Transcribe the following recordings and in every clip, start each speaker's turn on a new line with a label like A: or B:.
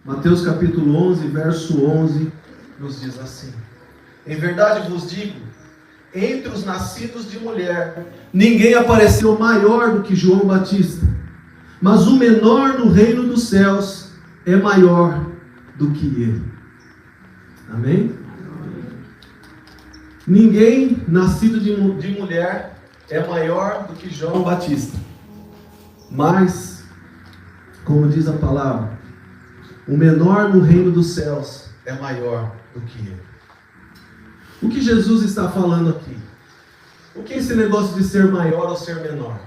A: Mateus capítulo 11, verso 11, nos diz assim: em verdade vos digo, entre os nascidos de mulher, ninguém apareceu maior do que João Batista, mas o menor no reino dos céus é maior do que ele. Amém? Ninguém nascido de mulher é maior do que João Batista. Mas, como diz a palavra, o menor no reino dos céus é maior do que ele. O que Jesus está falando aqui? O que é esse negócio de ser maior ou ser menor?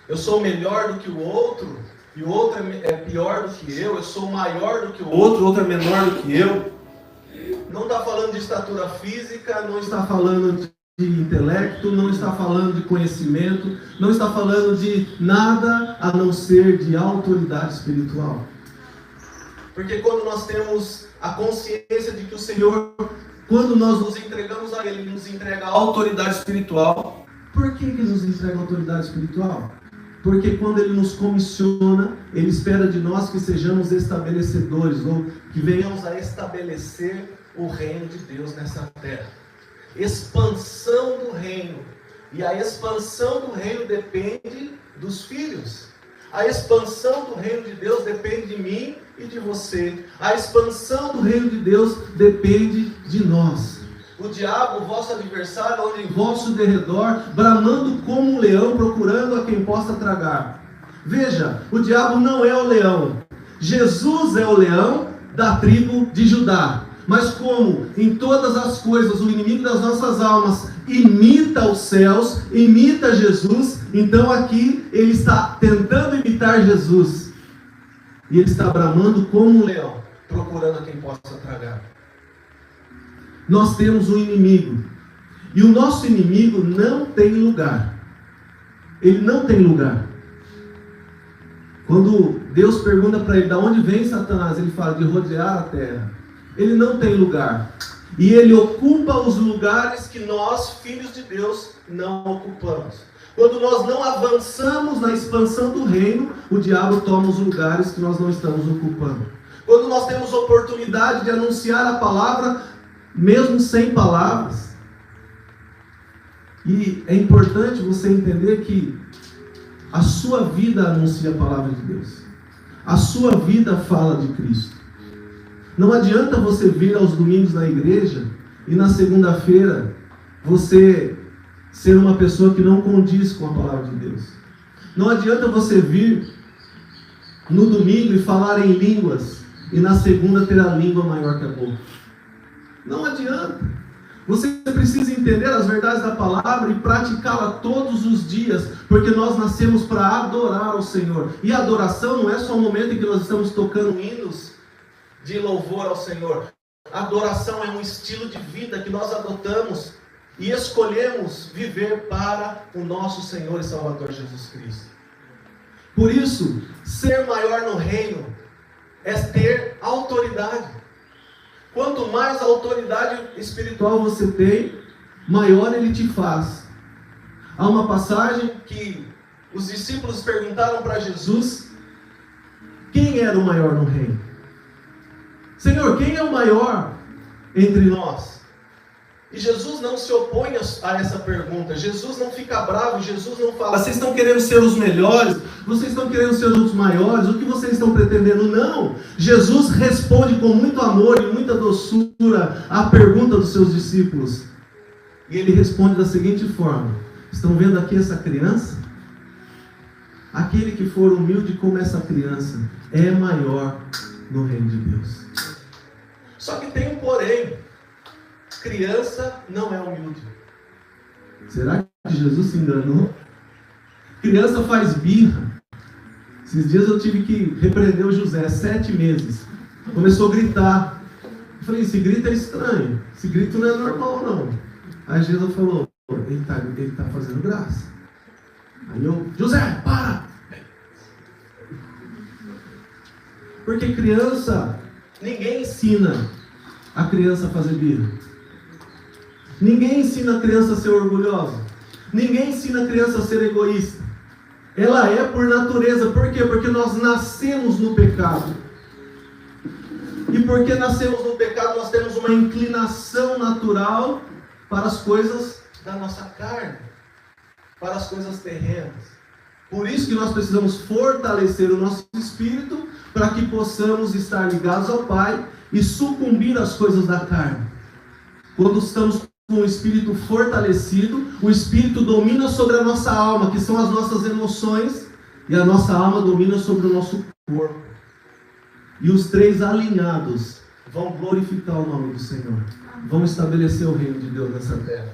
A: Eu sou melhor do que o outro, e o outro é pior do que eu sou maior do que o outro é menor do que eu. Não está falando de estatura física, não está falando de intelecto, não está falando de conhecimento, não está falando de nada a não ser de autoridade espiritual. Porque quando nós temos a consciência de que o Senhor, quando nós nos entregamos a Ele, Ele nos entrega a autoridade espiritual. Por que nos entrega a autoridade espiritual? Porque quando Ele nos comissiona, Ele espera de nós que sejamos estabelecedores, ou que venhamos a estabelecer o reino de Deus nessa terra. Expansão do reino. E a expansão do reino depende dos filhos. A expansão do reino de Deus depende de mim e de você. A expansão do reino de Deus depende de nós. O diabo, vosso adversário, anda em vosso derredor, bramando como um leão, procurando a quem possa tragar. Veja, o diabo não é o leão. Jesus é o leão da tribo de Judá. Mas como em todas as coisas o inimigo das nossas almas imita os céus, imita Jesus, então aqui ele está tentando imitar Jesus. E ele está bramando como um leão, procurando a quem possa tragar. Nós temos um inimigo. E o nosso inimigo não tem lugar. Ele não tem lugar. Quando Deus pergunta para ele, de onde vem Satanás? Ele fala, de rodear a terra. Ele não tem lugar. E ele ocupa os lugares que nós, filhos de Deus, não ocupamos. Quando nós não avançamos na expansão do reino, o diabo toma os lugares que nós não estamos ocupando. Quando nós temos oportunidade de anunciar a palavra, mesmo sem palavras. E é importante você entender que a sua vida anuncia a palavra de Deus. A sua vida fala de Cristo. Não adianta você vir aos domingos na igreja e na segunda-feira você ser uma pessoa que não condiz com a palavra de Deus. Não adianta você vir no domingo e falar em línguas e na segunda ter a língua maior que a boca. Não adianta. Você precisa entender as verdades da palavra e praticá-la todos os dias, porque nós nascemos para adorar ao Senhor. E a adoração não é só o momento em que nós estamos tocando hinos de louvor ao Senhor. A adoração é um estilo de vida que nós adotamos e escolhemos viver para o nosso Senhor e Salvador Jesus Cristo. Por isso, ser maior no reino é ter autoridade. Quanto mais autoridade espiritual você tem, maior Ele te faz. Há uma passagem que os discípulos perguntaram para Jesus quem era o maior no reino. Senhor, quem é o maior entre nós? E Jesus não se opõe a essa pergunta. Jesus não fica bravo. Jesus não fala, vocês estão querendo ser os melhores? Vocês estão querendo ser os maiores? O que vocês estão pretendendo? Não. Jesus responde com muito amor e muita doçura à pergunta dos seus discípulos. E ele responde da seguinte forma: estão vendo aqui essa criança? Aquele que for humilde como essa criança é maior no reino de Deus. Só que tem um porém. Criança não é humilde. Será que Jesus se enganou? Criança faz birra. Esses dias eu tive que repreender o José, 7 meses. Começou a gritar. Eu falei, esse grito é estranho. Esse grito não é normal, não. Aí Jesus falou, ele tá fazendo graça. Aí eu, José, para! Porque criança, ninguém ensina a criança a fazer birra. Ninguém ensina a criança a ser orgulhosa. Ninguém ensina a criança a ser egoísta. Ela é por natureza. Por quê? Porque nós nascemos no pecado. porque nascemos no pecado, nós temos uma inclinação natural para as coisas da nossa carne, para as coisas terrenas. Por isso que nós precisamos fortalecer o nosso espírito para que possamos estar ligados ao Pai e sucumbir às coisas da carne. Quando estamos com o espírito fortalecido, o espírito domina sobre a nossa alma, que são as nossas emoções, e a nossa alma domina sobre o nosso corpo. E os três alinhados vão glorificar o nome do Senhor, vão estabelecer o reino de Deus nessa terra.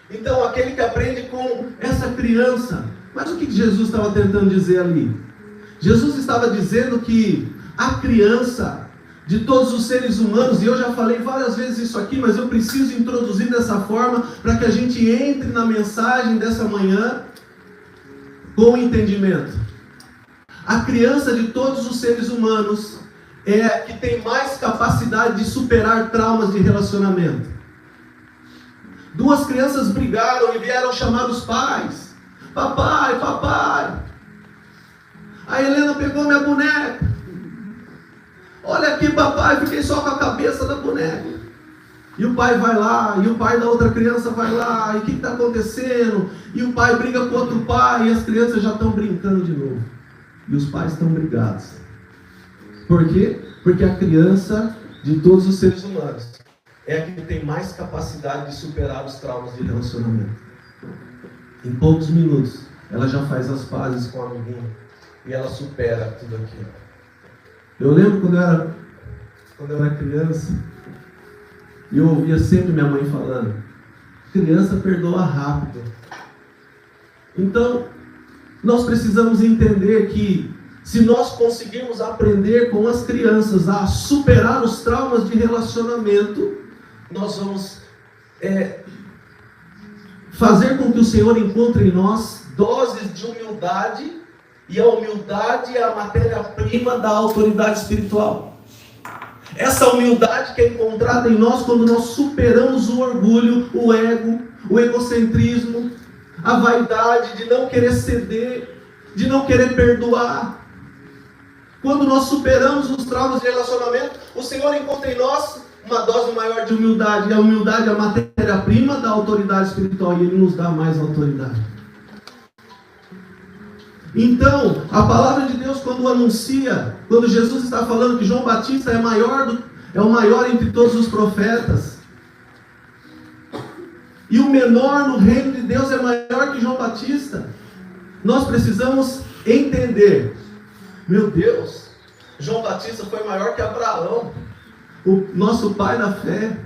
A: Então, aquele que aprende com essa criança, mas o que Jesus estava tentando dizer ali? Jesus estava dizendo que a criança de todos os seres humanos, e eu já falei várias vezes isso aqui, mas eu preciso introduzir dessa forma para que a gente entre na mensagem dessa manhã com entendimento. A criança de todos os seres humanos é a que tem mais capacidade de superar traumas de relacionamento. Duas crianças brigaram e vieram chamar os pais. Papai, papai. A Helena pegou minha boneca. Olha aqui, papai, fiquei só com a cabeça da boneca. E o pai vai lá, e o pai da outra criança vai lá, e o que está acontecendo? E o pai briga com outro pai, e as crianças já estão brincando de novo. E os pais estão brigados. Por quê? Porque a criança de todos os seres humanos é a que tem mais capacidade de superar os traumas de relacionamento. Em poucos minutos, ela já faz as pazes com a amiguinha, e ela supera tudo aquilo. Eu lembro quando eu era criança, e eu ouvia sempre minha mãe falando, criança perdoa rápido. Então, nós precisamos entender que se nós conseguirmos aprender com as crianças a superar os traumas de relacionamento, nós vamos fazer com que o Senhor encontre em nós doses de humildade, e a humildade é a matéria-prima da autoridade espiritual. Essa humildade que é encontrada em nós quando nós superamos o orgulho, o ego, o egocentrismo, a vaidade de não querer ceder, de não querer perdoar. Quando nós superamos os traumas de relacionamento, o Senhor encontra em nós uma dose maior de humildade. E a humildade é a matéria-prima da autoridade espiritual, e Ele nos dá mais autoridade. Então, a palavra de Deus, quando anuncia, quando Jesus está falando que João Batista é o maior entre todos os profetas, e o menor no reino de Deus é maior que João Batista, nós precisamos entender, meu Deus, João Batista foi maior que Abraão, o nosso pai da fé.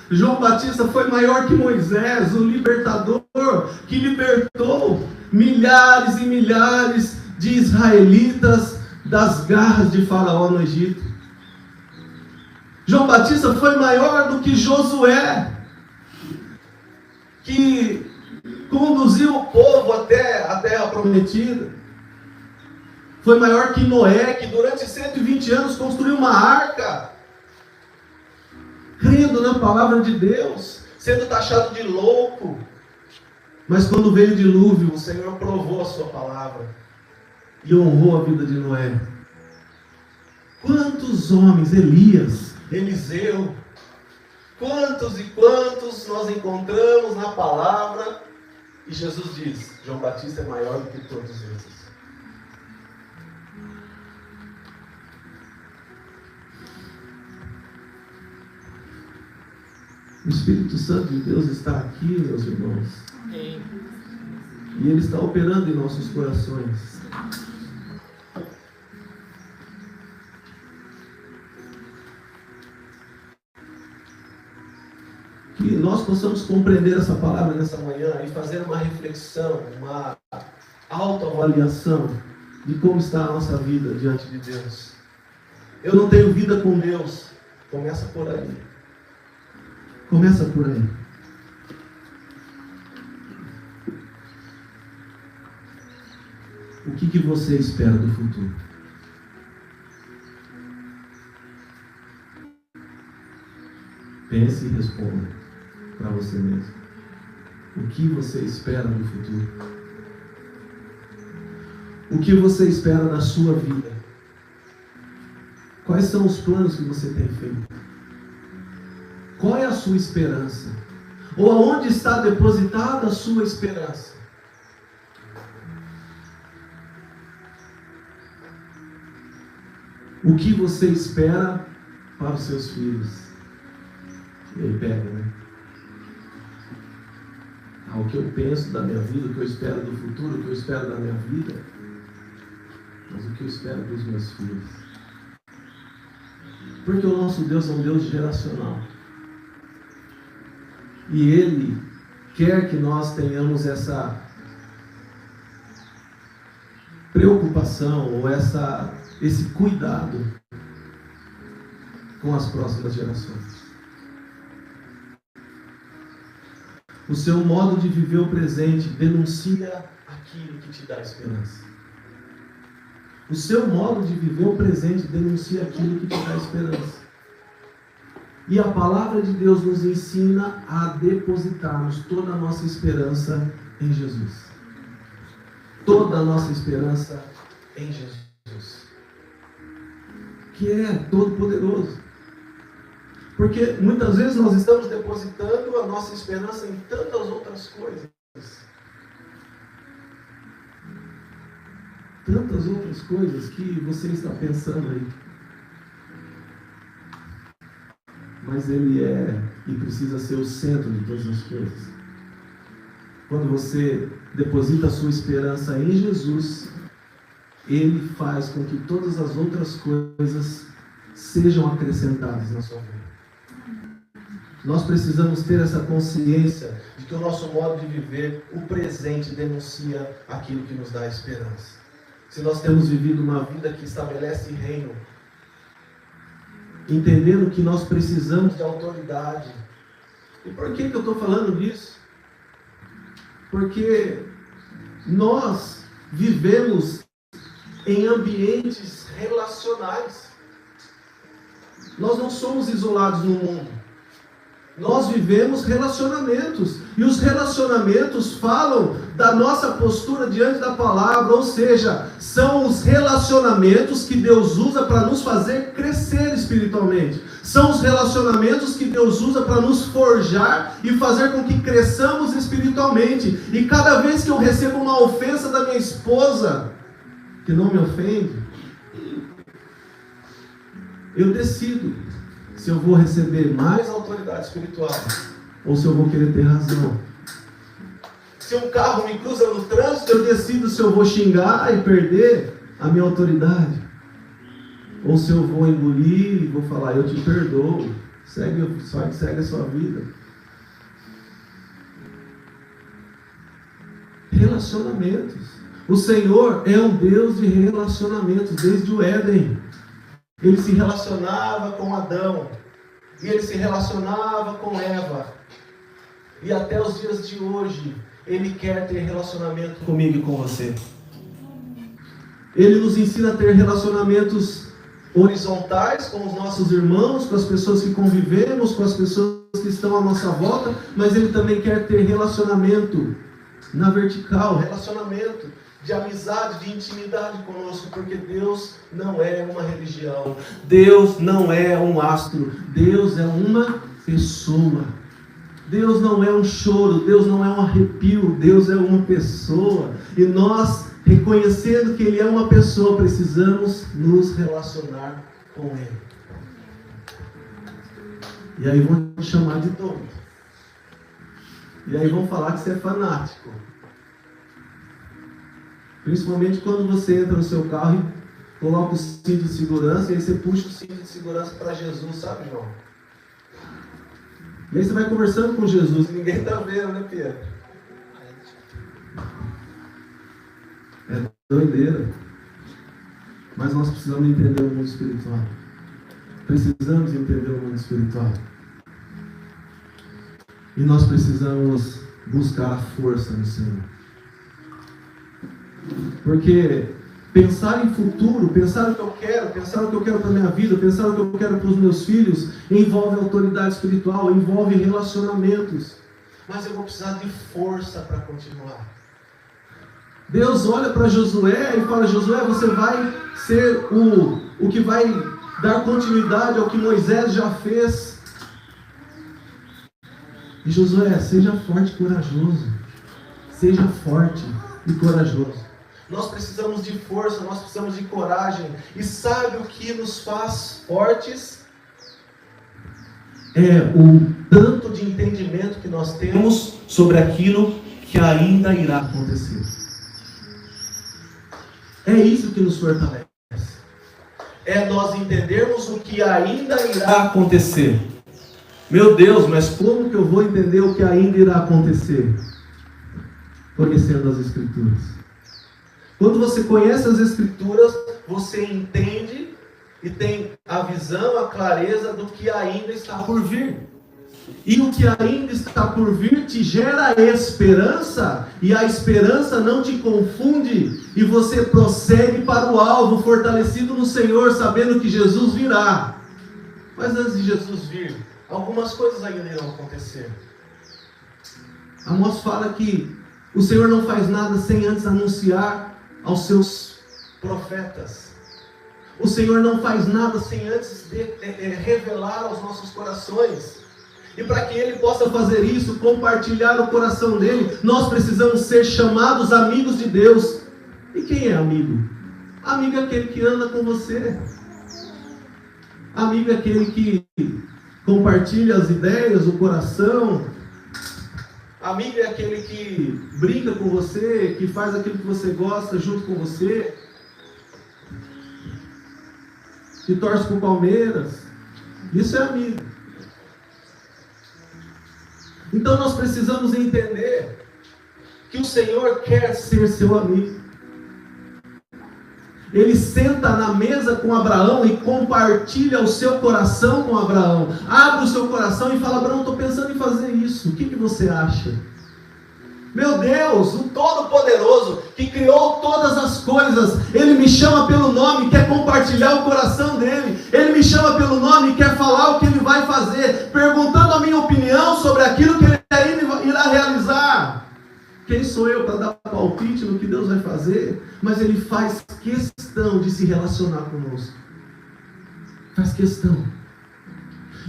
A: João Batista foi maior que Moisés, o libertador que libertou milhares e milhares de israelitas das garras de Faraó no Egito. João Batista foi maior do que Josué, que conduziu o povo até a terra prometida. Foi maior que Noé, que durante 120 anos construiu uma arca, crendo na palavra de Deus, sendo taxado de louco. Mas quando veio o dilúvio, o Senhor provou a sua palavra e honrou a vida de Noé. Quantos homens, Elias, Eliseu, quantos e quantos nós encontramos na palavra, e Jesus diz, João Batista é maior do que todos eles. O Espírito Santo de Deus está aqui, meus irmãos. Amém. E Ele está operando em nossos corações. Que nós possamos compreender essa palavra nessa manhã e fazer uma reflexão, uma autoavaliação de como está a nossa vida diante de Deus. Eu não tenho vida com Deus. Começa por aí. Começa por aí. O que você espera do futuro? Pense e responda para você mesmo. O que você espera do futuro? O que você espera da sua vida? Quais são os planos que você tem feito? Qual é a sua esperança? Ou aonde está depositada a sua esperança? O que você espera para os seus filhos? E aí pega, né? O que eu penso da minha vida, o que eu espero do futuro, o que eu espero da minha vida, mas o que eu espero dos meus filhos. Porque o nosso Deus é um Deus geracional. E Ele quer que nós tenhamos essa preocupação ou esse cuidado com as próximas gerações. O seu modo de viver o presente denuncia aquilo que te dá esperança. O seu modo de viver o presente denuncia aquilo que te dá esperança. E a palavra de Deus nos ensina a depositarmos toda a nossa esperança em Jesus. Toda a nossa esperança em Jesus. Que é todo-poderoso. Porque muitas vezes nós estamos depositando a nossa esperança em tantas outras coisas. Tantas outras coisas que você está pensando aí. Mas Ele é e precisa ser o centro de todas as coisas. Quando você deposita a sua esperança em Jesus, Ele faz com que todas as outras coisas sejam acrescentadas na sua vida. Nós precisamos ter essa consciência de que o nosso modo de viver, o presente, denuncia aquilo que nos dá esperança. Se nós temos vivido uma vida que estabelece reino, entendendo que nós precisamos de autoridade. E por que eu estou falando disso? Porque nós vivemos em ambientes relacionais. Nós não somos isolados no mundo. Nós vivemos relacionamentos. E os relacionamentos falam da nossa postura diante da palavra. Ou seja, são os relacionamentos que Deus usa para nos fazer crescer espiritualmente. São os relacionamentos que Deus usa para nos forjar e fazer com que cresçamos espiritualmente. E cada vez que eu recebo uma ofensa da minha esposa, que não me ofende, eu decido se eu vou receber mais autoridade espiritual ou se eu vou querer ter razão. Se um carro me cruza no trânsito, eu decido se eu vou xingar e perder a minha autoridade ou se eu vou engolir e vou falar, eu te perdoo, segue a sua vida. Relacionamentos. O Senhor é um Deus de relacionamentos desde o Éden. Ele se relacionava com Adão. E ele se relacionava com Eva. E até os dias de hoje, Ele quer ter relacionamento comigo e com você. Ele nos ensina a ter relacionamentos horizontais com os nossos irmãos, com as pessoas que convivemos, com as pessoas que estão à nossa volta. Mas Ele também quer ter relacionamento na vertical, relacionamento de amizade, de intimidade conosco, porque Deus não é uma religião, Deus não é um astro, Deus é uma pessoa. Deus não é um choro, Deus não é um arrepio, Deus é uma pessoa. E nós, reconhecendo que Ele é uma pessoa, precisamos nos relacionar com Ele. E aí vão te chamar de doido. E aí vão falar que você é fanático. Principalmente quando você entra no seu carro e coloca o cinto de segurança, e aí você puxa o cinto de segurança para Jesus, sabe, João? E aí você vai conversando com Jesus e ninguém está vendo, né, Pedro? É doideira. Mas nós precisamos entender o mundo espiritual. Precisamos entender o mundo espiritual. E nós precisamos buscar a força no Senhor. Porque pensar em futuro, pensar no que eu quero, pensar no que eu quero para a minha vida, pensar no que eu quero para os meus filhos, envolve autoridade espiritual, envolve relacionamentos. Mas eu vou precisar de força para continuar. Deus olha para Josué e fala, Josué, você vai ser o que vai dar continuidade ao que Moisés já fez. E Josué, seja forte e corajoso. Seja forte e corajoso. Nós precisamos de força, nós precisamos de coragem. E sabe o que nos faz fortes? É o tanto de entendimento que nós temos sobre aquilo que ainda irá acontecer. É isso que nos fortalece. É nós entendermos o que ainda irá acontecer. Meu Deus, mas como que eu vou entender o que ainda irá acontecer? Conhecendo as Escrituras. Quando você conhece as Escrituras, você entende e tem a visão, a clareza do que ainda está por vir. E o que ainda está por vir te gera esperança, e a esperança não te confunde, e você prossegue para o alvo, fortalecido no Senhor, sabendo que Jesus virá. Mas antes de Jesus vir, algumas coisas ainda irão acontecer. Amós fala que o Senhor não faz nada sem antes anunciar aos seus profetas. O Senhor não faz nada sem antes revelar aos nossos corações. E para que Ele possa fazer isso, compartilhar o coração dEle, nós precisamos ser chamados amigos de Deus. E quem é amigo? Amigo é aquele que anda com você. Amigo é aquele que compartilha as ideias, o coração. Amigo é aquele que brinca com você, que faz aquilo que você gosta junto com você. Que torce pro Palmeiras. Isso é amigo. Então nós precisamos entender que o Senhor quer ser seu amigo. Ele senta na mesa com Abraão e compartilha o seu coração com Abraão. Abre o seu coração e fala: Abraão, estou pensando em fazer isso. O que você acha? Meu Deus, o Todo-Poderoso, que criou todas as coisas, Ele me chama pelo nome e quer compartilhar o coração dEle. Ele me chama pelo nome e quer falar o que Ele vai fazer, perguntando a minha opinião sobre aquilo que Ele irá realizar. Quem sou eu para dar palpite no que Deus vai fazer? Mas Ele faz questão de se relacionar conosco. Faz questão.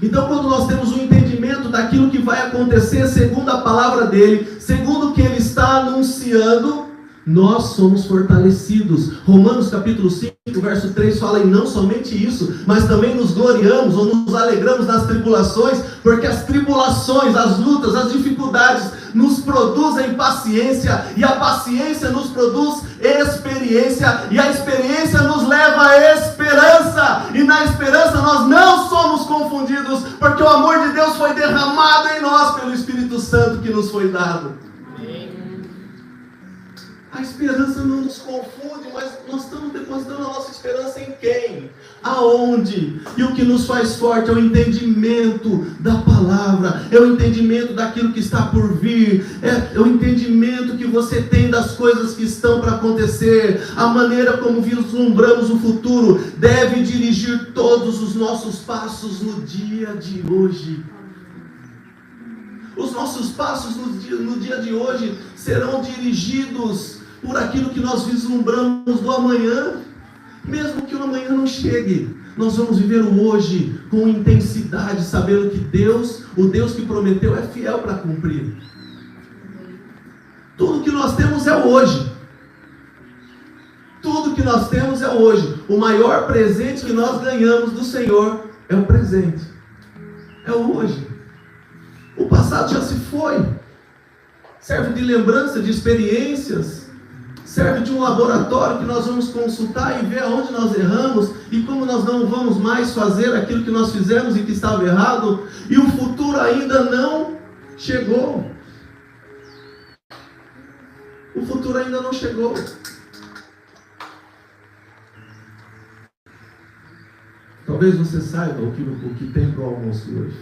A: Então, quando nós temos um entendimento daquilo que vai acontecer segundo a palavra dEle, segundo o que Ele está anunciando, nós somos fortalecidos. Romanos capítulo 5, verso 3 fala: e não somente isso, mas também nos gloriamos ou nos alegramos nas tribulações, porque as tribulações, as lutas, as dificuldades nos produzem paciência, e a paciência nos produz experiência, e a experiência nos leva à esperança, e na esperança nós não somos confundidos, porque o amor de Deus foi derramado em nós pelo Espírito Santo que nos foi dado. A esperança não nos confunde, mas nós estamos depositando a nossa esperança em quem? Aonde? E o que nos faz forte é o entendimento da palavra, é o entendimento daquilo que está por vir, é o entendimento que você tem das coisas que estão para acontecer. A maneira como vislumbramos o futuro deve dirigir todos os nossos passos no dia de hoje. Os nossos passos no dia de hoje serão dirigidos por aquilo que nós vislumbramos do amanhã. Mesmo que o amanhã não chegue, nós vamos viver o hoje com intensidade, sabendo que Deus, o Deus que prometeu, é fiel para cumprir. Tudo que nós temos é o hoje. Tudo que nós temos é o hoje. O maior presente que nós ganhamos do Senhor é o presente. É o hoje. O passado já se foi. Serve de lembrança, de experiências. Serve de um laboratório que nós vamos consultar e ver aonde nós erramos e como nós não vamos mais fazer aquilo que nós fizemos e que estava errado. E o futuro ainda não chegou. O futuro ainda não chegou. Talvez você saiba o que tem para o almoço hoje.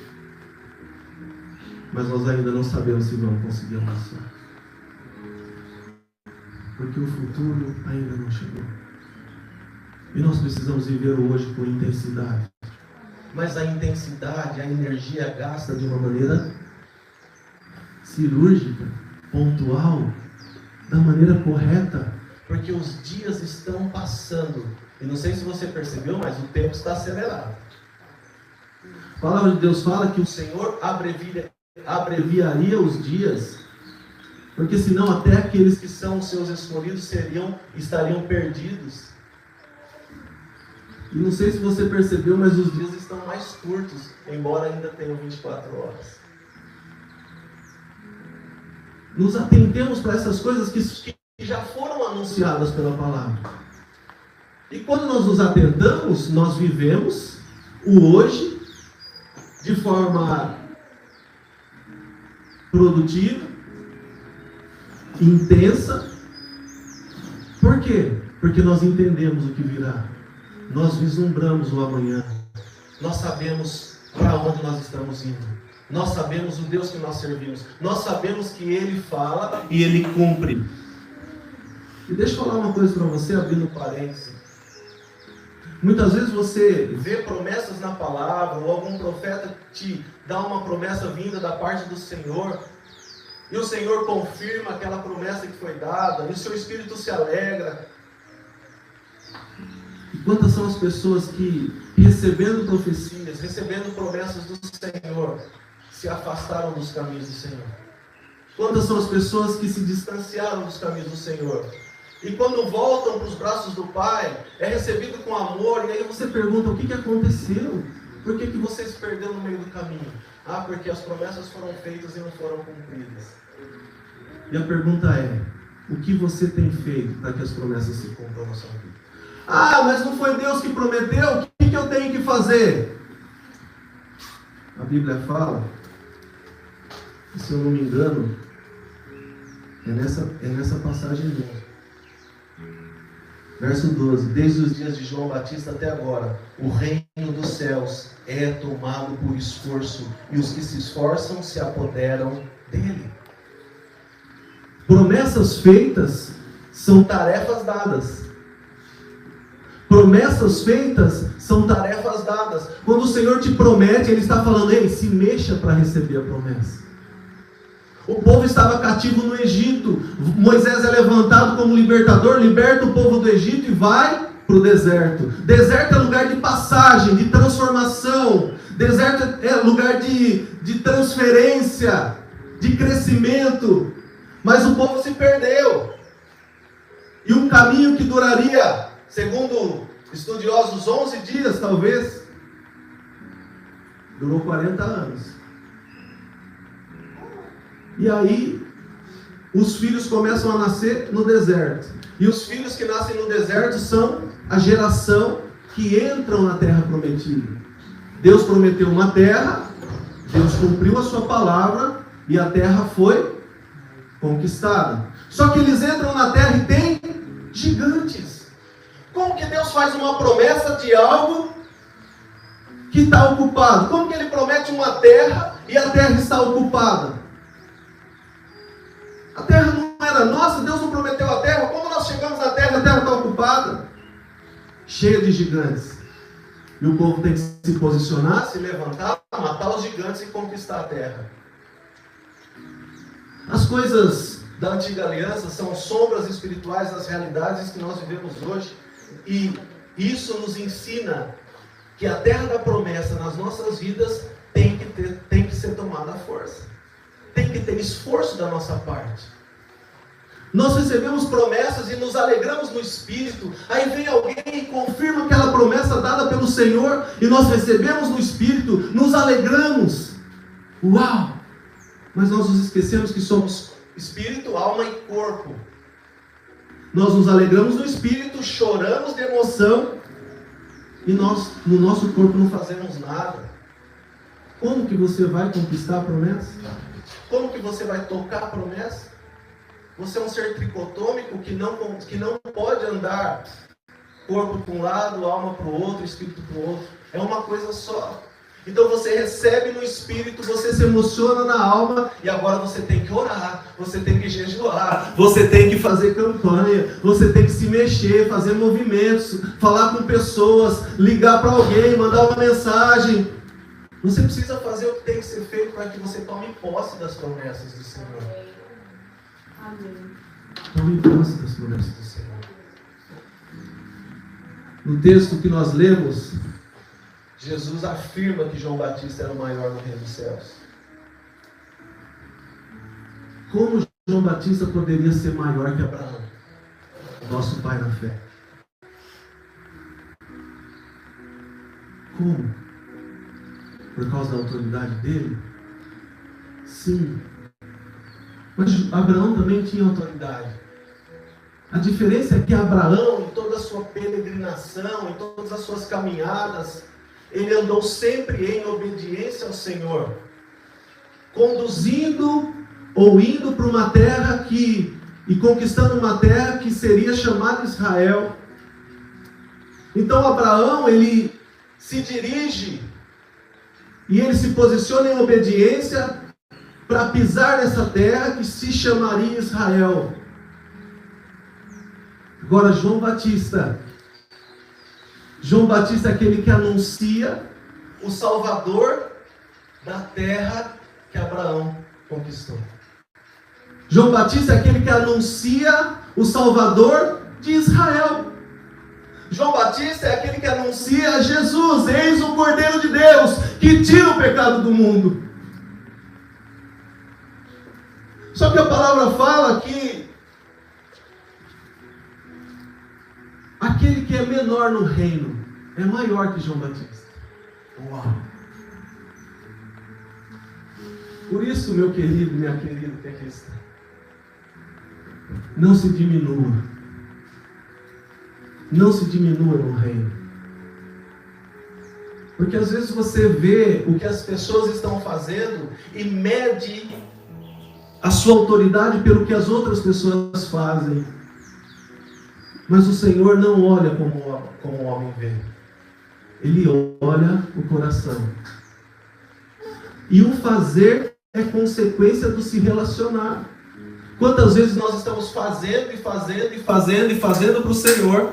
A: Mas nós ainda não sabemos se vamos conseguir almoçar. Porque o futuro ainda não chegou. E nós precisamos viver o hoje com intensidade. Mas a intensidade, a energia é gasta de uma maneira cirúrgica, pontual, da maneira correta. Porque os dias estão passando E não sei se você percebeu, mas o tempo está acelerado. A palavra de Deus fala que o Senhor abreviaria os dias, porque senão até aqueles que são seus escolhidos estariam perdidos. E não sei se você percebeu, mas os dias estão mais curtos, embora ainda tenham 24 horas. Nos atentemos para essas coisas que já foram anunciadas pela palavra. E quando nós nos atentamos, nós vivemos o hoje de forma produtiva, intensa. Por quê? Porque nós entendemos o que virá. Nós vislumbramos o amanhã. Nós sabemos para onde nós estamos indo. Nós sabemos o Deus que nós servimos. Nós sabemos que Ele fala e Ele cumpre. E deixa eu falar uma coisa para você, abrindo parênteses. Muitas vezes você vê promessas na palavra, ou algum profeta te dá uma promessa vinda da parte do Senhor, e o Senhor confirma aquela promessa que foi dada, e o seu espírito se alegra. E quantas são as pessoas que, recebendo profecias, recebendo promessas do Senhor, se afastaram dos caminhos do Senhor? Quantas são as pessoas que se distanciaram dos caminhos do Senhor? E quando voltam para os braços do Pai, é recebido com amor, e aí você pergunta, o que aconteceu? Por que você se perdeu no meio do caminho? Ah, porque as promessas foram feitas e não foram cumpridas. E a pergunta é, o que você tem feito para que as promessas se cumpram na sua vida? Ah, mas não foi Deus que prometeu, o que eu tenho que fazer? A Bíblia fala, se eu não me engano, é nessa passagem mesmo. Verso 12, desde os dias de João Batista até agora, o reino dos céus é tomado por esforço, e os que se esforçam se apoderam dele. Promessas feitas são tarefas dadas. Promessas feitas são tarefas dadas. Quando o Senhor te promete, Ele está falando, ei, se mexa para receber a promessa. O povo estava cativo no Egito. Moisés é levantado como libertador, liberta o povo do Egito e vai para o deserto. Deserto é lugar de passagem, de transformação. Deserto é lugar de transferência, de crescimento. Mas o povo se perdeu. E um caminho que duraria, segundo estudiosos, 11 dias talvez, durou 40 anos. E aí, os filhos começam a nascer no deserto. E os filhos que nascem no deserto são a geração que entram na terra prometida. Deus prometeu uma terra, Deus cumpriu a sua palavra, e a terra foi conquistada. Só que eles entram na terra e tem gigantes. Como que Deus faz uma promessa de algo que está ocupado? Como que Ele promete uma terra e a terra está ocupada? A terra não era nossa, Deus não prometeu a terra. Como nós chegamos na terra, a terra está ocupada, cheia de gigantes. E o povo tem que se posicionar, se levantar, matar os gigantes e conquistar a terra. As coisas da antiga aliança são sombras espirituais das realidades que nós vivemos hoje. E isso nos ensina que a terra da promessa nas nossas vidas tem que ser tomada à força. Tem que ter esforço da nossa parte. Nós recebemos promessas e nos alegramos no Espírito. Aí vem alguém e confirma aquela promessa dada pelo Senhor, e nós recebemos no Espírito, nos alegramos. Uau! Mas nós nos esquecemos que somos Espírito, alma e corpo. Nós nos alegramos no Espírito, choramos de emoção, e nós, no nosso corpo, não fazemos nada. Como que você vai conquistar a promessa? Como que você vai tocar a promessa? Você é um ser tricotômico que não pode andar corpo para um lado, alma para o outro, espírito para o outro. É uma coisa só. Então você recebe no espírito, você se emociona na alma, e agora você tem que orar, você tem que jejuar, você tem que fazer campanha, você tem que se mexer, fazer movimentos, falar com pessoas, ligar para alguém, mandar uma mensagem. Você precisa fazer o que tem que ser feito para que você tome posse das promessas do Senhor. Amém. Tome posse das promessas do Senhor. No texto que nós lemos, Jesus afirma que João Batista era o maior no reino dos céus. Como João Batista poderia ser maior que Abraão, nosso pai na fé? Como? Por causa da autoridade dele? Sim. Mas Abraão também tinha autoridade. A diferença é que Abraão, em toda a sua peregrinação, em todas as suas caminhadas, ele andou sempre em obediência ao Senhor, conduzindo ou indo para uma terra e conquistando uma terra que seria chamada Israel. Então Abraão, ele se dirige e ele se posiciona em obediência para pisar nessa terra que se chamaria Israel. Agora João Batista é aquele que anuncia o Salvador da terra que Abraão conquistou. João Batista é aquele que anuncia o Salvador de Israel. João Batista é aquele que anuncia Jesus, eis o Cordeiro de Deus, que tira o pecado do mundo. Só que a palavra fala que aquele que é menor no reino é maior que João Batista. Uau! Por isso, meu querido, minha querida, que é cristã, não se diminua. Não se diminua no reino. Porque às vezes você vê o que as pessoas estão fazendo e mede a sua autoridade pelo que as outras pessoas fazem. Mas o Senhor não olha como o homem vê. Ele olha o coração. E o fazer é consequência do se relacionar. Quantas vezes nós estamos fazendo para o Senhor,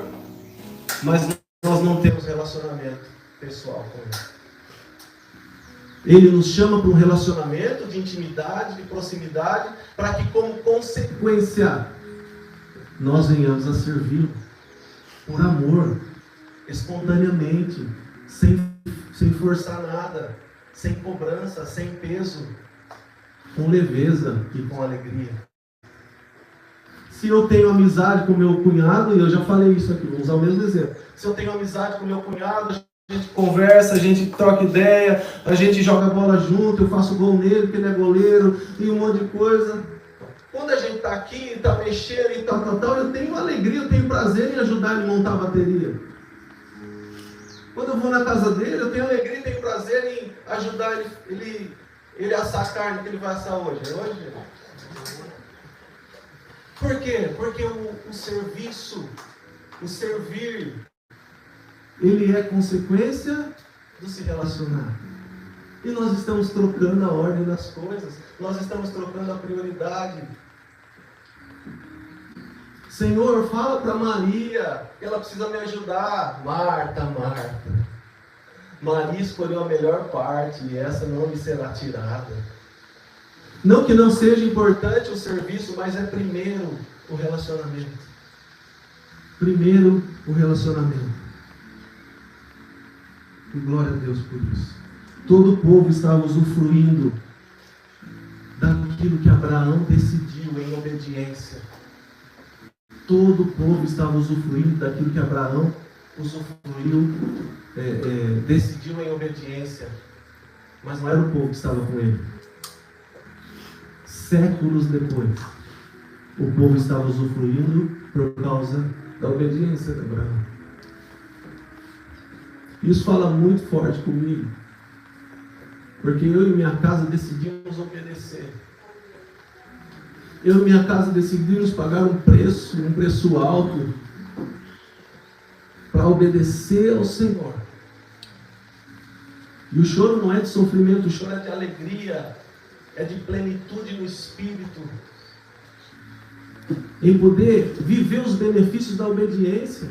A: mas nós não temos relacionamento pessoal com Ele. Ele nos chama para um relacionamento de intimidade, de proximidade, para que como consequência nós venhamos a servi-lo por amor, espontaneamente, sem forçar nada, sem cobrança, sem peso, com leveza e com alegria. Se eu tenho amizade com meu cunhado, e eu já falei isso aqui, vou usar o mesmo exemplo. Se eu tenho amizade com meu cunhado, a gente conversa, a gente troca ideia, a gente joga bola junto, eu faço gol nele, porque ele é goleiro, e um monte de coisa. Quando a gente está aqui, está mexendo e tal, eu tenho alegria, eu tenho prazer em ajudar ele a montar a bateria. Quando eu vou na casa dele, eu tenho alegria e tenho prazer em ajudar ele a assar a carne que ele vai assar hoje. É hoje? Por quê? Porque o serviço, o servir, ele é consequência do se relacionar. E nós estamos trocando a ordem das coisas. Nós estamos trocando a prioridade. Senhor, fala para Maria que ela precisa me ajudar. Marta. Maria escolheu a melhor parte e essa não lhe será tirada. Não que não seja importante o serviço, mas é primeiro o relacionamento. Primeiro o relacionamento. E glória a Deus por isso. Todo o povo estava usufruindo daquilo que Abraão decidiu em obediência. Todo o povo estava usufruindo daquilo que Abraão decidiu em obediência. Mas não era o povo que estava com ele. Séculos depois, o povo estava usufruindo por causa da obediência de Abraão. Isso fala muito forte comigo. Porque eu e minha casa decidimos obedecer. Eu e minha casa decidimos pagar um preço alto, para obedecer ao Senhor. E o choro não é de sofrimento, o choro é de alegria, é de plenitude no Espírito, em poder viver os benefícios da obediência.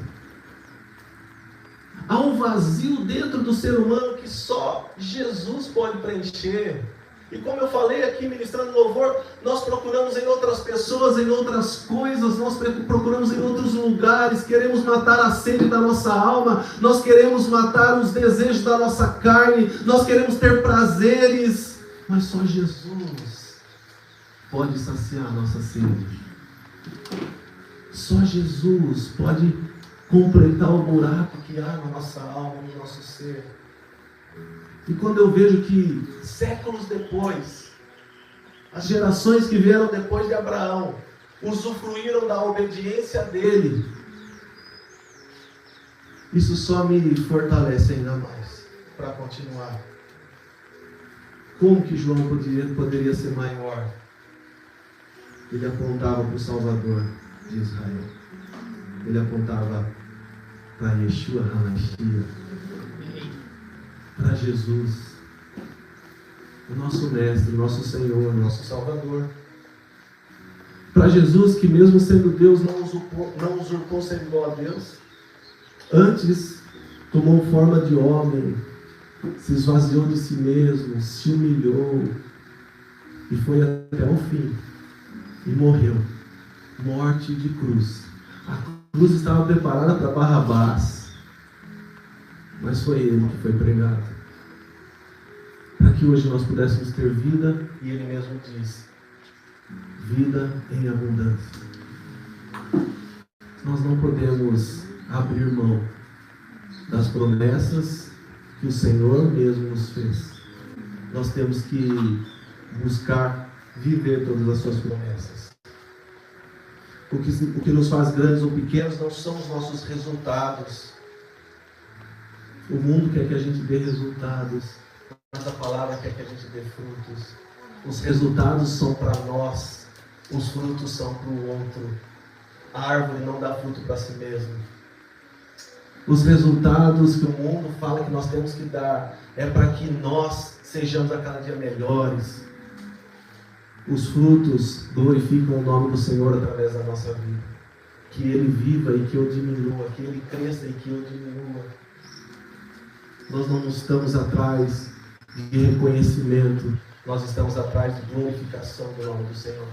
A: Há um vazio dentro do ser humano que só Jesus pode preencher. E como eu falei aqui, ministrando louvor, nós procuramos em outras pessoas, em outras coisas, nós procuramos em outros lugares, queremos matar a sede da nossa alma, nós queremos matar os desejos da nossa carne, nós queremos ter prazeres, mas só Jesus pode saciar a nossa sede. Só Jesus pode completar o buraco que há na nossa alma, no nosso ser. E quando eu vejo que séculos depois, as gerações que vieram depois de Abraão usufruíram da obediência dele, isso só me fortalece ainda mais para continuar. Como que João poderia ser maior? Ele apontava para o Salvador de Israel. Ele apontava para Yeshua HaMashiach, para Jesus, o nosso Mestre, o nosso Senhor, o nosso Salvador. Para Jesus, que mesmo sendo Deus, não usurpou ser igual a Deus. Antes, tomou forma de homem, se esvaziou de si mesmo, se humilhou e foi até o fim. E morreu. Morte de cruz. A cruz estava preparada para Barrabás, mas foi ele que foi pregado, para que hoje nós pudéssemos ter vida, e ele mesmo diz, vida em abundância. Nós não podemos abrir mão das promessas que o Senhor mesmo nos fez. Nós temos que buscar viver todas as suas promessas. O que nos faz grandes ou pequenos não são os nossos resultados. O mundo quer que a gente dê resultados, mas a palavra quer que a gente dê frutos. Os resultados são para nós, os frutos são para o outro. A árvore não dá fruto para si mesma. Os resultados que o mundo fala que nós temos que dar é para que nós sejamos a cada dia melhores. Os frutos glorificam o nome do Senhor através da nossa vida. Que Ele viva e que eu diminua, que Ele cresça e que eu diminua. Nós não estamos atrás de reconhecimento, nós estamos atrás de glorificação do nome do Senhor.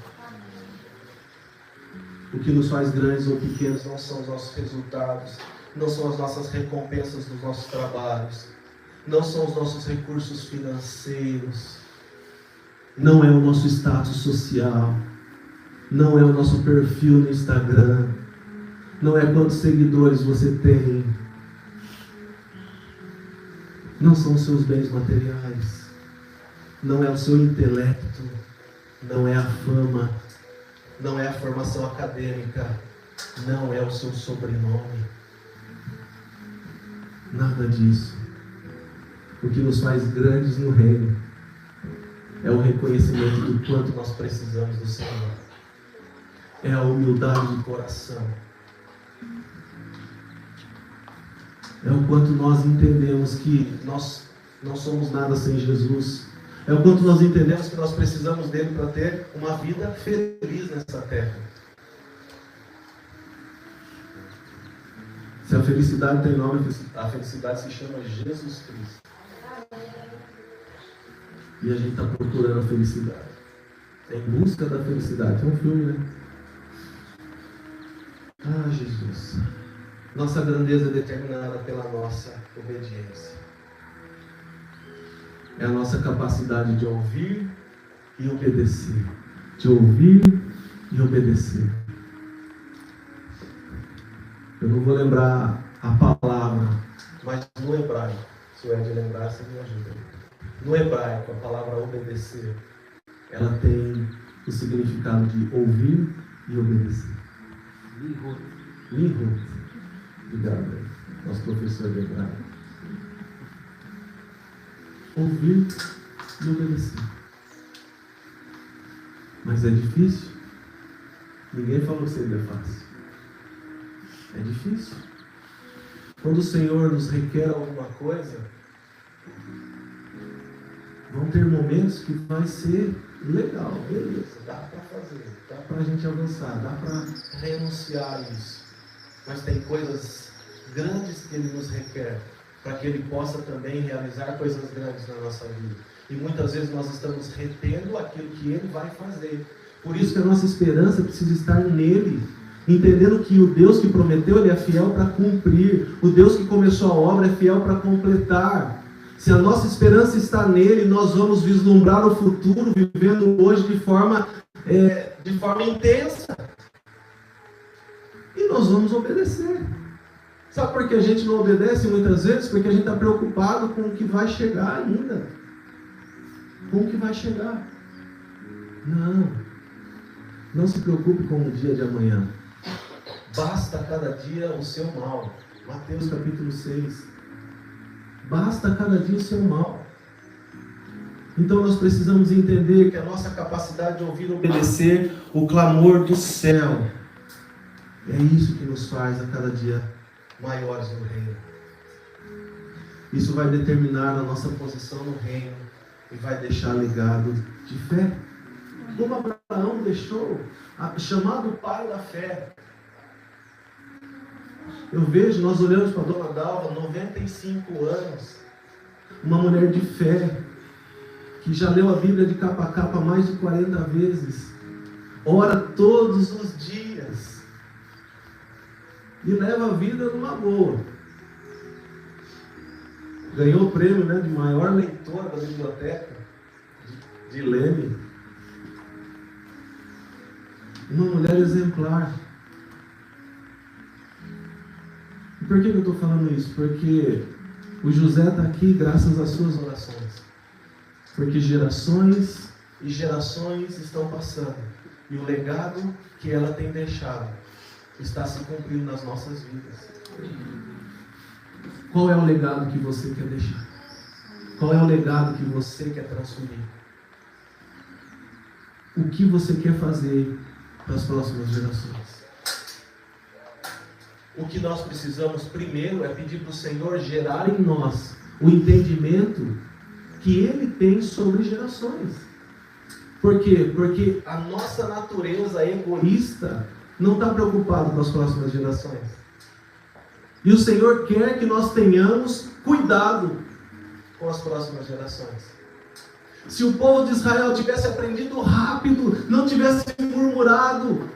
A: O que nos faz grandes ou pequenos não são os nossos resultados, não são as nossas recompensas dos nossos trabalhos, não são os nossos recursos financeiros, não é o nosso status social, não é o nosso perfil no Instagram, não é quantos seguidores você tem, não são os seus bens materiais, não é o seu intelecto, não é a fama, não é a formação acadêmica, não é o seu sobrenome, nada disso. O que nos faz grandes no reino é o reconhecimento do quanto nós precisamos do Senhor, é a humildade de coração, é o quanto nós entendemos que nós não somos nada sem Jesus, é o quanto nós entendemos que nós precisamos dele para ter uma vida feliz nessa terra. Se a felicidade tem nome, a felicidade se chama Jesus Cristo. E a gente está procurando a felicidade, em busca da felicidade. É um filme, né? Ah, Jesus. Nossa grandeza é determinada pela nossa obediência. É a nossa capacidade de ouvir e obedecer. De ouvir e obedecer. Eu não vou lembrar a palavra, mas no hebraico, se o Ed lembrar, você me ajuda. No hebraico, a palavra obedecer, ela tem o significado de ouvir e obedecer. Lihut. Obrigado, nosso professor de hebraico. Ouvir e obedecer. Mas é difícil? Ninguém falou que seria fácil. É difícil. Quando o Senhor nos requer alguma coisa, vão ter momentos que vai ser legal, beleza, dá para fazer, dá para a gente avançar, dá para renunciar a isso. Mas tem coisas grandes que Ele nos requer, para que Ele possa também realizar coisas grandes na nossa vida. E muitas vezes nós estamos retendo aquilo que Ele vai fazer. Por isso que a nossa esperança precisa estar nele, entendendo que o Deus que prometeu, Ele é fiel para cumprir. O Deus que começou a obra é fiel para completar. Se a nossa esperança está nele, nós vamos vislumbrar o futuro, vivendo hoje de forma intensa. E nós vamos obedecer. Sabe por que a gente não obedece muitas vezes? Porque a gente está preocupado com o que vai chegar ainda. Com o que vai chegar. Não se preocupe com o dia de amanhã. Basta cada dia o seu mal. Mateus capítulo 6. Basta cada dia o seu mal. Então nós precisamos entender que a nossa capacidade de ouvir e obedecer o clamor do céu é isso que nos faz a cada dia maiores no reino. Isso vai determinar a nossa posição no reino e vai deixar legado de fé. Como Abraão deixou, chamado pai da fé. Eu vejo, nós olhamos para a Dona Dalva, 95 anos, uma mulher de fé, que já leu a Bíblia de capa a capa mais de 40 vezes, ora todos os dias, e leva a vida numa boa. Ganhou o prêmio, de maior leitora da biblioteca de Leme. Uma mulher exemplar. E por que eu estou falando isso? Porque o José está aqui graças às suas orações. Porque gerações e gerações estão passando. E o legado que ela tem deixado está se cumprindo nas nossas vidas. Qual é o legado que você quer deixar? Qual é o legado que você quer transferir? O que você quer fazer para as próximas gerações? O que nós precisamos primeiro é pedir para o Senhor gerar em nós o entendimento que Ele tem sobre gerações. Por quê? Porque a nossa natureza egoísta não está preocupada com as próximas gerações. E o Senhor quer que nós tenhamos cuidado com as próximas gerações. Se o povo de Israel tivesse aprendido rápido, não tivesse murmurado,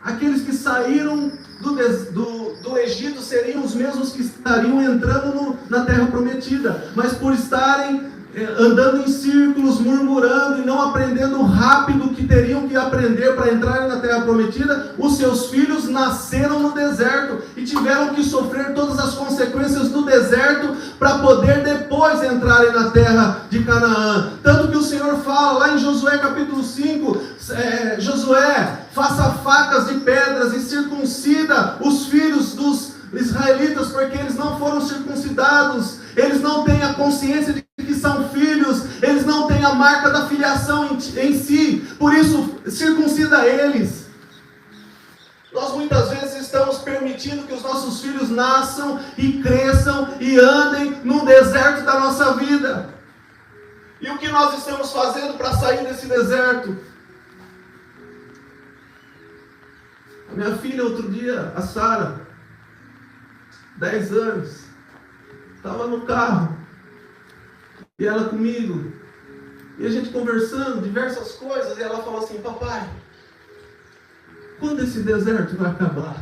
A: aqueles que saíram do Egito seriam os mesmos que estariam entrando na terra prometida. Mas por estarem andando em círculos, murmurando e não aprendendo rápido o que teriam que aprender para entrarem na terra prometida, os seus filhos nasceram no deserto e tiveram que sofrer todas as consequências do deserto para poder depois entrarem na terra de Canaã. Tanto que o Senhor fala lá em Josué capítulo 5, Josué, faça facas de pedras e circuncida os filhos dos israelitas, porque eles não foram circuncidados, eles não têm a consciência de que são filhos, eles não têm a marca da filiação em si, por isso circuncida eles. Nós muitas vezes estamos permitindo que os nossos filhos nasçam e cresçam e andem no deserto da nossa vida. E o que nós estamos fazendo para sair desse deserto? A minha filha outro dia, a Sara, 10 anos, estava no carro, e ela comigo, e a gente conversando, diversas coisas, e ela falou assim: papai, quando esse deserto vai acabar?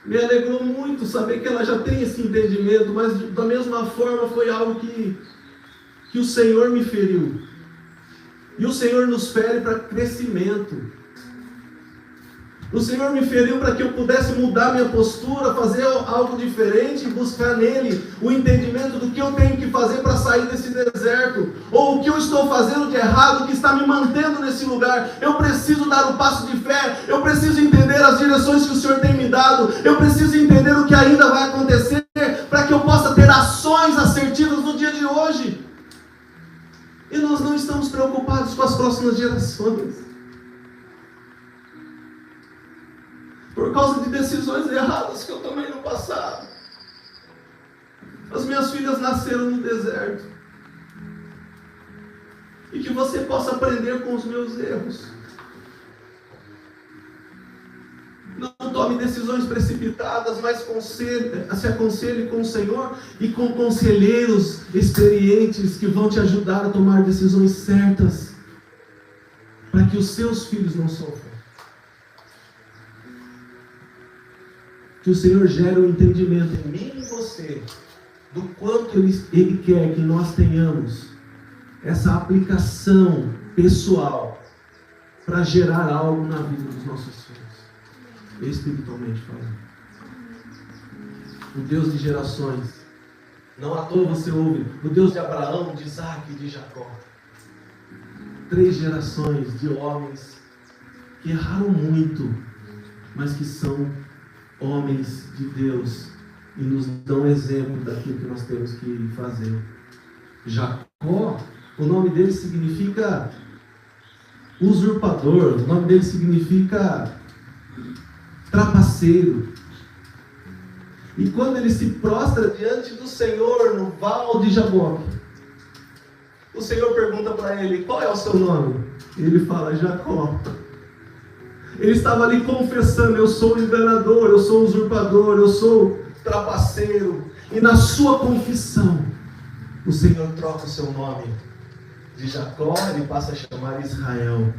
A: Me alegrou muito saber que ela já tem esse entendimento, mas da mesma forma foi algo que o Senhor me feriu. E o Senhor nos fere para crescimento. O Senhor me feriu para que eu pudesse mudar minha postura, fazer algo diferente e buscar nele o entendimento do que eu tenho que fazer para sair desse deserto, ou o que eu estou fazendo de errado que está me mantendo nesse lugar. Eu preciso dar um passo de fé, eu preciso entender as direções que o Senhor tem me dado, eu preciso entender o que ainda vai acontecer para que eu possa ter ações assertivas no dia de hoje. E nós não estamos preocupados com as próximas gerações. Por causa de decisões erradas que eu tomei no passado. As minhas filhas nasceram no deserto. E que você possa aprender com os meus erros. Não tome decisões precipitadas, mas se aconselhe com o Senhor e com conselheiros experientes que vão te ajudar a tomar decisões certas, para que os seus filhos não sofram. Que o Senhor gere um entendimento em mim e em você, do quanto Ele quer que nós tenhamos essa aplicação pessoal para gerar algo na vida dos nossos filhos, espiritualmente falando. O Deus de gerações. Não à toa você ouve o Deus de Abraão, de Isaac e de Jacó. 3 gerações de homens que erraram muito, mas que são homens de Deus e nos dão exemplo daquilo que nós temos que fazer. Jacó, o nome dele significa usurpador, o nome dele significa trapaceiro. E quando ele se prostra diante do Senhor no val de Jaboque, o Senhor pergunta para ele: qual é o seu nome? Ele fala: Jacó. Ele estava ali confessando: eu sou enganador, eu sou usurpador, eu sou trapaceiro. E na sua confissão, o Senhor troca o seu nome de Jacó, ele passa a chamar Israel.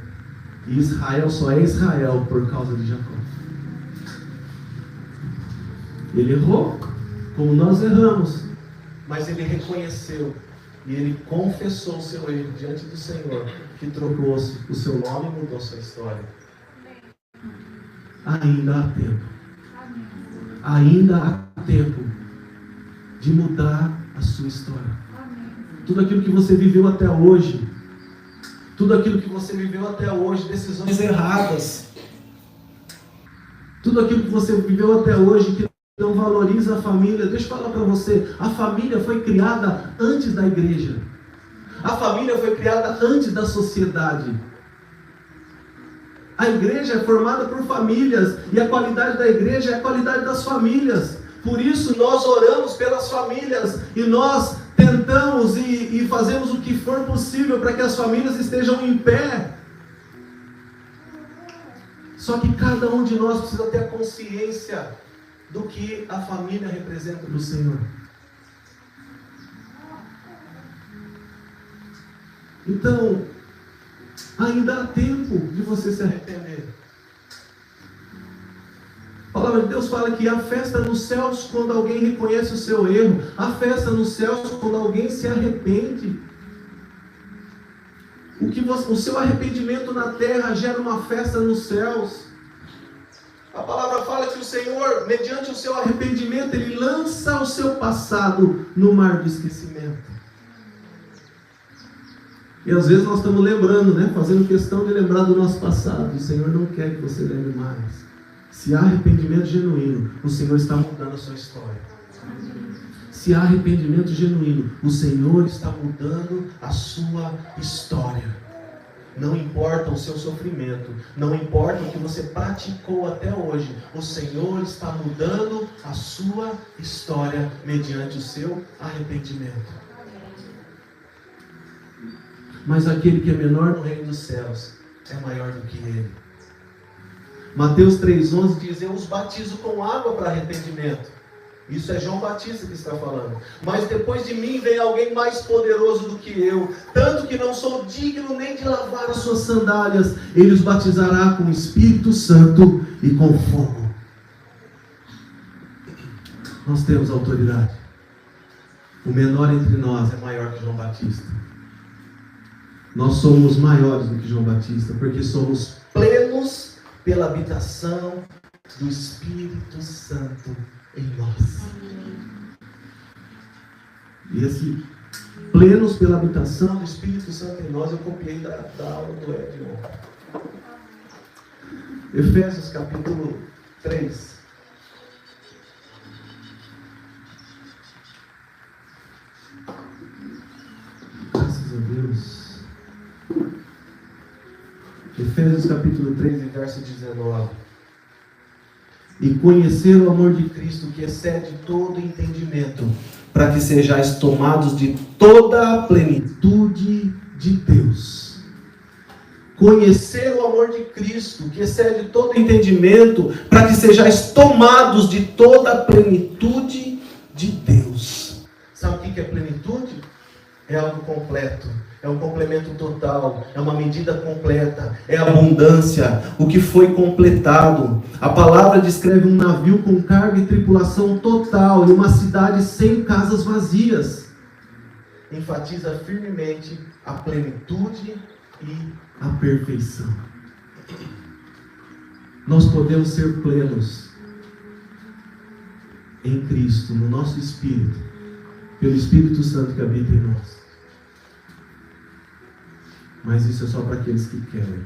A: E Israel só é Israel por causa de Jacó. Ele errou, como nós erramos, mas ele reconheceu e ele confessou o seu erro diante do Senhor, que trocou o seu nome e mudou a sua história. Ainda há tempo. Ainda há tempo de mudar a sua história. Tudo aquilo que você viveu até hoje, decisões erradas, tudo aquilo que você viveu até hoje que não valoriza a família, deixa eu falar para você, a família foi criada antes da igreja. A família foi criada antes da sociedade. A igreja é formada por famílias e a qualidade da igreja é a qualidade das famílias. Por isso nós oramos pelas famílias e nós tentamos e fazemos o que for possível para que as famílias estejam em pé. Só que cada um de nós precisa ter a consciência do que a família representa para o Senhor. Então, ainda há tempo de você se arrepender. A palavra de Deus fala que há festa nos céus quando alguém reconhece o seu erro. Há festa nos céus quando alguém se arrepende. O seu arrependimento na terra gera uma festa nos céus. A palavra fala que o Senhor, mediante o seu arrependimento, Ele lança o seu passado no mar do esquecimento. E às vezes nós estamos lembrando, fazendo questão de lembrar do nosso passado. O Senhor não quer que você lembre mais. Se há arrependimento genuíno, o Senhor está mudando a sua história. Se há arrependimento genuíno, o Senhor está mudando a sua história. Não importa o seu sofrimento, não importa o que você praticou até hoje, o Senhor está mudando a sua história mediante o seu arrependimento. Mas aquele que é menor no reino dos céus é maior do que ele. Mateus 3,11 diz: eu os batizo com água para arrependimento. Isso é João Batista que está falando. Mas depois de mim vem alguém mais poderoso do que eu, tanto que não sou digno nem de lavar as suas sandálias. Ele os batizará com o Espírito Santo e com fogo. Nós temos autoridade. O menor entre nós é maior que João Batista. Nós somos maiores do que João Batista, porque somos plenos pela habitação do Espírito Santo em nós. E esse plenos pela habitação do Espírito Santo em nós, eu copiei da aula do Ed ontem. Efésios capítulo 3. Graças a Deus. Efésios capítulo 3, verso 19. E conhecer o amor de Cristo, que excede todo entendimento, para que sejais tomados de toda a plenitude de Deus. conhecer o amor de Cristo, que excede todo entendimento, para que sejais tomados de toda a plenitude de Deus. Sabe o que é plenitude? É algo completo, é um complemento total, é uma medida completa, é abundância, o que foi completado. A palavra descreve um navio com carga e tripulação total, e uma cidade sem casas vazias. Enfatiza firmemente a plenitude e a perfeição. Nós podemos ser plenos em Cristo, no nosso espírito, pelo Espírito Santo que habita em nós. Mas isso é só para aqueles que querem.